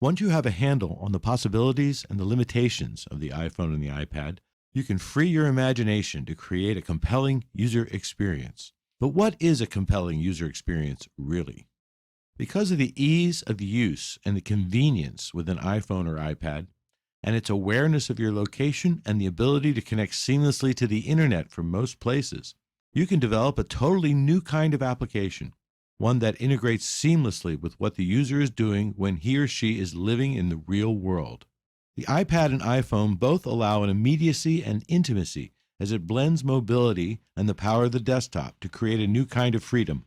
Once you have a handle on the possibilities and the limitations of the iPhone and the iPad, you can free your imagination to create a compelling user experience. But what is a compelling user experience really? Because of the ease of use and the convenience with an iPhone or iPad, and its awareness of your location and the ability to connect seamlessly to the internet from most places, you can develop a totally new kind of application, one that integrates seamlessly with what the user is doing when he or she is living in the real world. The iPad and iPhone both allow an immediacy and intimacy as it blends mobility and the power of the desktop to create a new kind of freedom.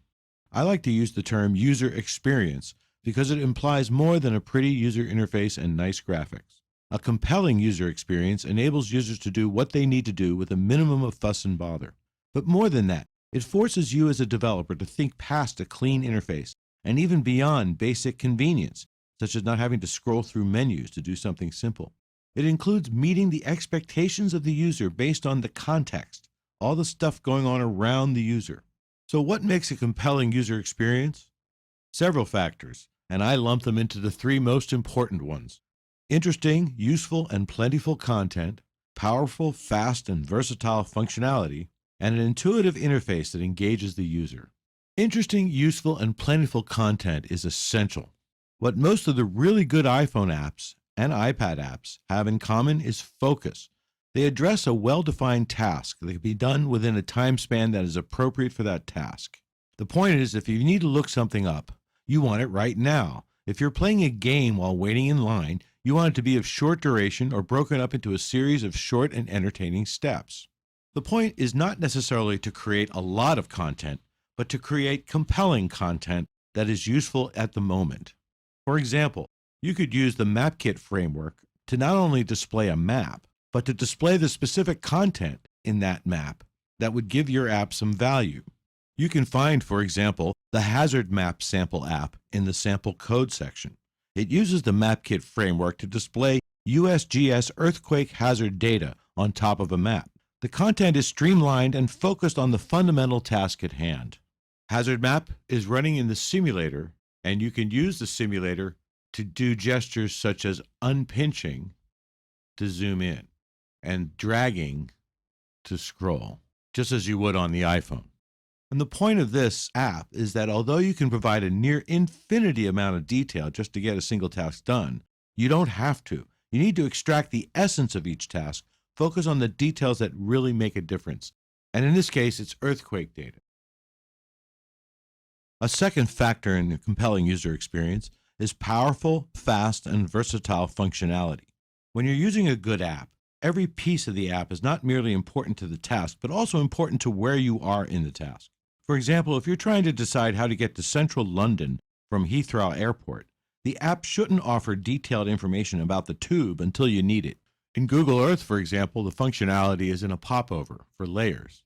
I like to use the term user experience because it implies more than a pretty user interface and nice graphics. A compelling user experience enables users to do what they need to do with a minimum of fuss and bother. But more than that, it forces you as a developer to think past a clean interface and even beyond basic convenience, such as not having to scroll through menus to do something simple. It includes meeting the expectations of the user based on the context, all the stuff going on around the user. So what makes a compelling user experience? Several factors, and I lump them into the three most important ones: interesting, useful, and plentiful content, powerful, fast, and versatile functionality, and an intuitive interface that engages the user. Interesting, useful, and plentiful content is essential. What most of the really good iPhone apps and iPad apps have in common is focus. They address a well-defined task that can be done within a time span that is appropriate for that task. The point is, if you need to look something up, you want it right now. If you're playing a game while waiting in line, you want it to be of short duration or broken up into a series of short and entertaining steps. The point is not necessarily to create a lot of content, but to create compelling content that is useful at the moment. For example, you could use the MapKit framework to not only display a map, but to display the specific content in that map that would give your app some value. You can find, for example, the Hazard Map sample app in the sample code section. It uses the MapKit framework to display USGS earthquake hazard data on top of a map. The content is streamlined and focused on the fundamental task at hand. Hazard Map is running in the simulator, and you can use the simulator to do gestures such as unpinching to zoom in and dragging to scroll, just as you would on the iPhone. And the point of this app is that although you can provide a near infinity amount of detail just to get a single task done, you don't have to. You need to extract the essence of each task, focus on the details that really make a difference. And in this case, it's earthquake data. A second factor in a compelling user experience is powerful, fast, and versatile functionality. When you're using a good app, every piece of the app is not merely important to the task, but also important to where you are in the task. For example, if you're trying to decide how to get to central London from Heathrow Airport, the app shouldn't offer detailed information about the tube until you need it. In Google Earth, for example, the functionality is in a popover for layers.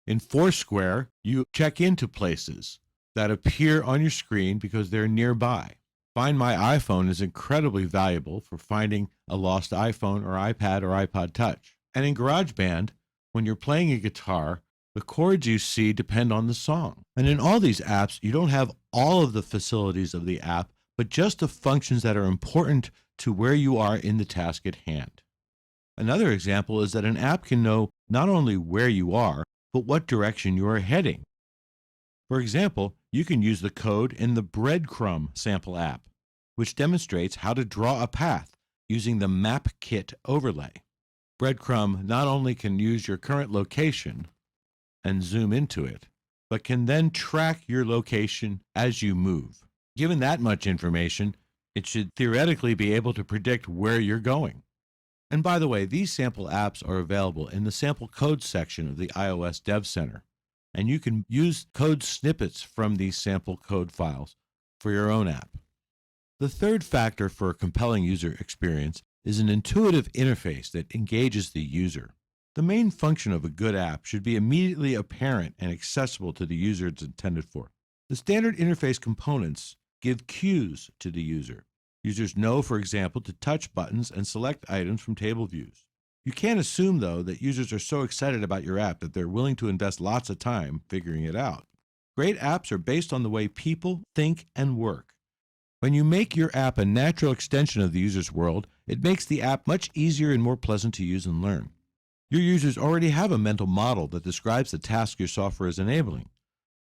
In Foursquare, you check into places that appear on your screen because they're nearby. Find My iPhone is incredibly valuable for finding a lost iPhone or iPad or iPod Touch. And in GarageBand, when you're playing a guitar, the chords you see depend on the song. And in all these apps, you don't have all of the facilities of the app, but just the functions that are important to where you are in the task at hand. Another example is that an app can know not only where you are, but what direction you are heading. For example, you can use the code in the Breadcrumb sample app, which demonstrates how to draw a path using the MapKit overlay. Breadcrumb not only can use your current location and zoom into it, but can then track your location as you move. Given that much information, it should theoretically be able to predict where you're going. And by the way, these sample apps are available in the sample code section of the iOS Dev Center, and you can use code snippets from these sample code files for your own app. The third factor for a compelling user experience is an intuitive interface that engages the user. The main function of a good app should be immediately apparent and accessible to the user it's intended for. The standard interface components give cues to the user. Users know, for example, to touch buttons and select items from table views. You can't assume, though, that users are so excited about your app that they're willing to invest lots of time figuring it out. Great apps are based on the way people think and work. When you make your app a natural extension of the user's world, it makes the app much easier and more pleasant to use and learn. Your users already have a mental model that describes the task your software is enabling.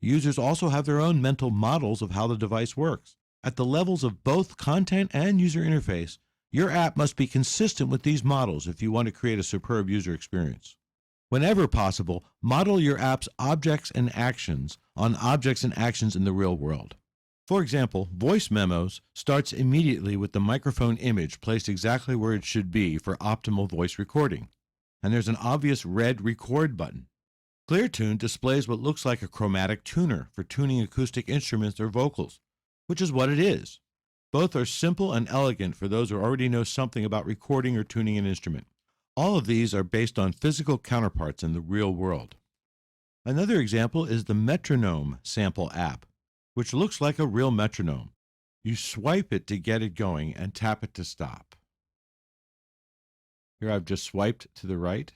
Users also have their own mental models of how the device works. At the levels of both content and user interface, your app must be consistent with these models if you want to create a superb user experience. Whenever possible, model your app's objects and actions on objects and actions in the real world. For example, Voice Memos starts immediately with the microphone image placed exactly where it should be for optimal voice recording. And there's an obvious red record button. ClearTune displays what looks like a chromatic tuner for tuning acoustic instruments or vocals, which is what it is. Both are simple and elegant for those who already know something about recording or tuning an instrument. All of these are based on physical counterparts in the real world. Another example is the Metronome sample app, which looks like a real metronome. You swipe it to get it going and tap it to stop. Here I've just swiped to the right,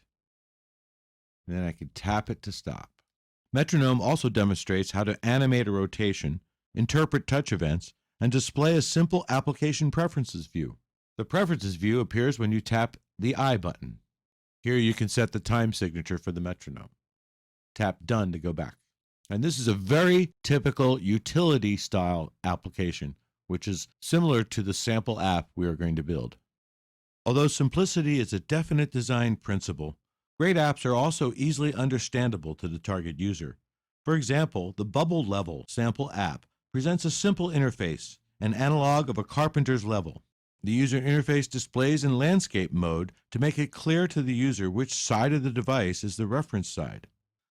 and then I can tap it to stop. Metronome also demonstrates how to animate a rotation, interpret touch events, and display a simple application preferences view. The preferences view appears when you tap the I button. Here you can set the time signature for the metronome. Tap Done to go back. And this is a very typical utility style application, which is similar to the sample app we are going to build. Although simplicity is a definite design principle, great apps are also easily understandable to the target user. For example, the Bubble Level sample app presents a simple interface, an analog of a carpenter's level. The user interface displays in landscape mode to make it clear to the user which side of the device is the reference side.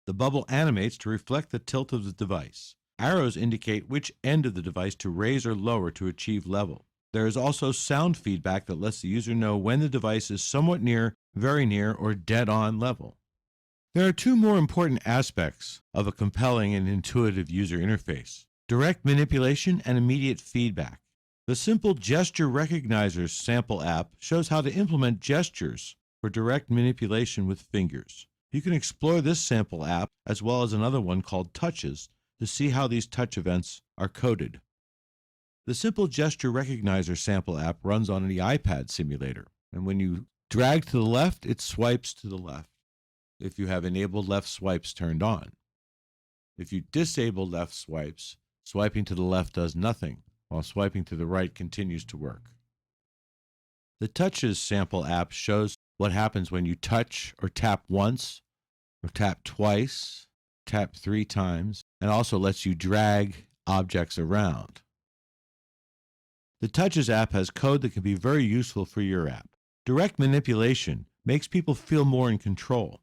The bubble animates to reflect the tilt of the device. Arrows indicate which end of the device to raise or lower to achieve level. There is also sound feedback that lets the user know when the device is somewhat near, very near, or dead on level. There are two more important aspects of a compelling and intuitive user interface: direct manipulation and immediate feedback. The Simple Gesture Recognizer sample app shows how to implement gestures for direct manipulation with fingers. You can explore this sample app as well as another one called Touches to see how these touch events are coded. The Simple Gesture Recognizer sample app runs on the iPad simulator, and when you drag to the left, it swipes to the left if you have enabled left swipes turned on. If you disable left swipes, swiping to the left does nothing, while swiping to the right continues to work. The Touches sample app shows what happens when you touch or tap once, or tap twice, tap 3 times, and also lets you drag objects around. The Touches app has code that can be very useful for your app. Direct manipulation makes people feel more in control.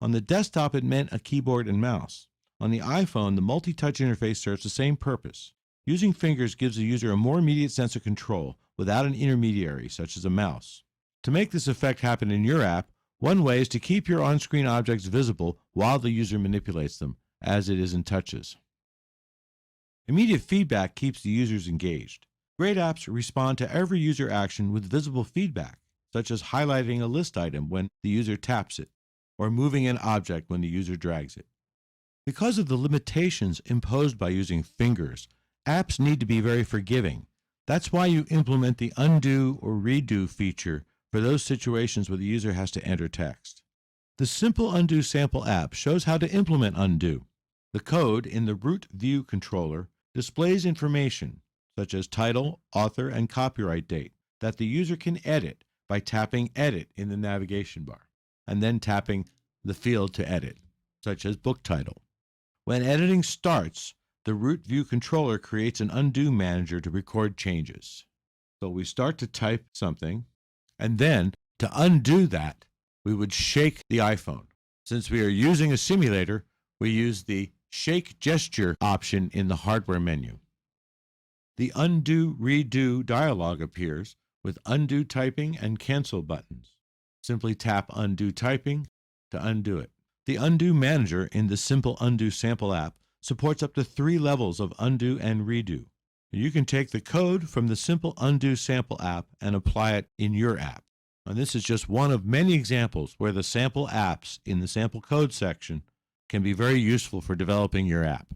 On the desktop, it meant a keyboard and mouse. On the iPhone, the multi-touch interface serves the same purpose. Using fingers gives the user a more immediate sense of control without an intermediary, such as a mouse. To make this effect happen in your app, one way is to keep your on-screen objects visible while the user manipulates them, as it is in Touches. Immediate feedback keeps the users engaged. Great apps respond to every user action with visible feedback, such as highlighting a list item when the user taps it, or moving an object when the user drags it. Because of the limitations imposed by using fingers, apps need to be very forgiving. That's why you implement the undo or redo feature for those situations where the user has to enter text. The Simple Undo sample app shows how to implement undo. The code in the Root View controller displays information, such as title, author, and copyright date, that the user can edit by tapping Edit in the navigation bar, and then tapping the field to edit, such as book title. When editing starts, the Root View controller creates an undo manager to record changes. So we start to type something, and then to undo that, we would shake the iPhone. Since we are using a simulator, we use the Shake Gesture option in the hardware menu. The Undo Redo dialog appears with undo typing and cancel buttons. Simply tap Undo Typing to undo it. The Undo Manager in the Simple Undo sample app supports up to 3 levels of undo and redo. You can take the code from the Simple Undo sample app and apply it in your app. And this is just one of many examples where the sample apps in the sample code section can be very useful for developing your app.